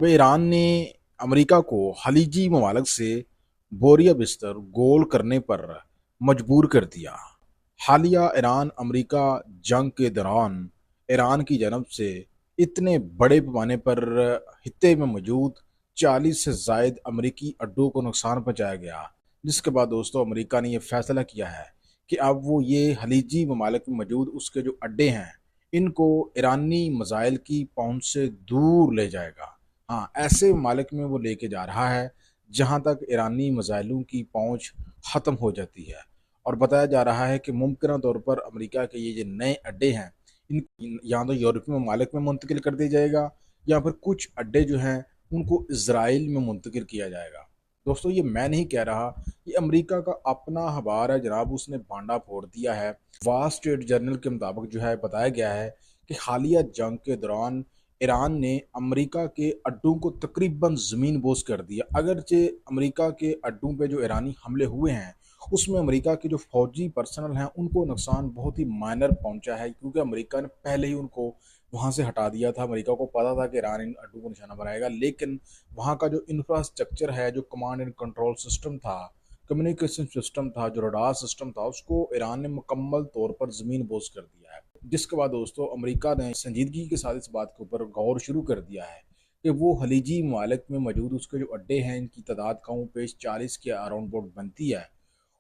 वे Iran ने America को खलीजी ममालिक से बोरिया बिस्तर गोल करने पर मजबूर कर दिया। हालिया ईरान अमेरिका जंग के दौरान ईरान की जानब से इतने बड़े पैमाने पर खित्ते में मौजूद 40 से जायद अमेरिकी अड्डों को नुकसान पहुंचाया गया, जिसके बाद दोस्तों अमेरिका ने यह फैसला किया है कि अब वो ये खलीजी ममालिक में मौजूद उसके जो अड्डे हैं इनको ईरानी मिसाइल की पहुंच से दूर ले जाएगा। हाँ, ऐसे ममालिक में वो लेके जा रहा है जहां तक ईरानी मिसाइलों की पहुंच ख़त्म हो जाती है। और बताया जा रहा है कि मुमकिन तौर पर अमेरिका के ये जो नए अड्डे हैं इन या तो यूरोपीय ममालिक में मुंतकिल कर दिया जाएगा या फिर कुछ अड्डे जो हैं उनको इसराइल में मुंतकिल किया जाएगा। दोस्तों ये मैं नहीं कह रहा, ये अमेरिका का अपना अखबार है जनाब, उसने भांडा फोड़ दिया है। वॉल स्ट्रीट जर्नल के मुताबिक जो है बताया गया है कि हालिया जंग के दौरान ईरान ने अमेरिका के अड्डों को तकरीबन ज़मीन बोस कर दिया। अगरचे अमेरिका के अड्डों पे जो ईरानी हमले हुए हैं उसमें अमेरिका के जो फौजी पर्सनल हैं उनको नुकसान बहुत ही माइनर पहुंचा है, क्योंकि अमेरिका ने पहले ही उनको वहां से हटा दिया था। अमेरिका को पता था कि ईरान इन अड्डों को निशाना बनाएगा, लेकिन वहां का जो इंफ्रास्ट्रक्चर है, जो कमांड एंड कंट्रोल सिस्टम था, कम्युनिकेशन सिस्टम था, जो रडार सिस्टम था, उसको ईरान ने मुकम्मल तौर पर ज़मीन बोस कर दिया है। जिसके बाद दोस्तों अमेरिका ने संजीदगी के साथ इस बात के ऊपर गौर शुरू कर दिया है कि वो खलीजी ममालिक में मौजूद उसके जो अड्डे हैं इनकी तादाद कम पेश 40 के अराउंड बोर्ड बनती है,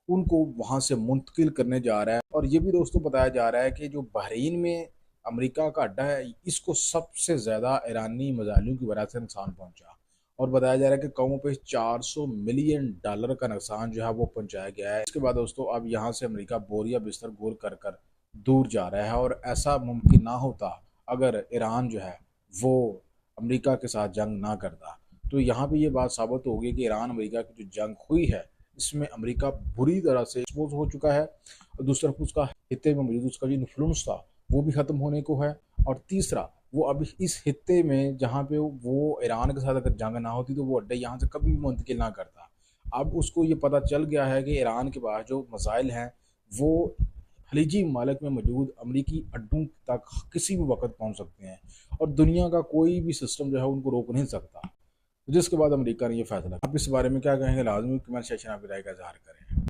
उनको वहां से मुंतकिल करने जा रहा है। और ये भी दोस्तों बताया जा रहा है कि जो बहरीन में अमेरिका का अड्डा है इसको सबसे ज़्यादा ईरानी मिसाइलों की वजह से नुकसान पहुंचा। और बताया जा रहा है कि कम पे $400 मिलियन का नुकसान जो है वो पहुंचाया गया है। इसके बाद दोस्तों अब यहाँ से अमेरिका बोरिया बिस्तर गोल कर कर दूर जा रहा है, और ऐसा मुमकिन ना होता अगर ईरान जो है वो अमेरिका के साथ जंग ना करता। तो यहाँ पे ये बात साबित होगी कि ईरान अमेरिका की जो जंग हुई है इसमें अमेरिका बुरी तरह से एक्सपोज हो चुका है, और दूसरा उसका हित्ते में मौजूद उसका जो इन्फ्लुएंस था वो भी ख़त्म होने को है। और तीसरा वो अभी इस हित्ते में जहाँ पे वो ईरान के साथ अगर जंग ना होती तो वो अड्डे यहाँ से कभी भी मुंतकिल ना करता। अब उसको ये पता चल गया है कि ईरान के पास जो मिसाइल हैं वो खलीजी ममालिक में मौजूद अमरीकी अड्डों तक किसी भी वक्त पहुँच सकते हैं, और दुनिया का कोई भी सिस्टम जो है उनको रोक नहीं सकता। जिसके बाद अमेरिका ने यह फैसला। आप इस बारे में क्या कहेंगे? लाजमी कमेंट सेक्शन आप राय का इजहार करें।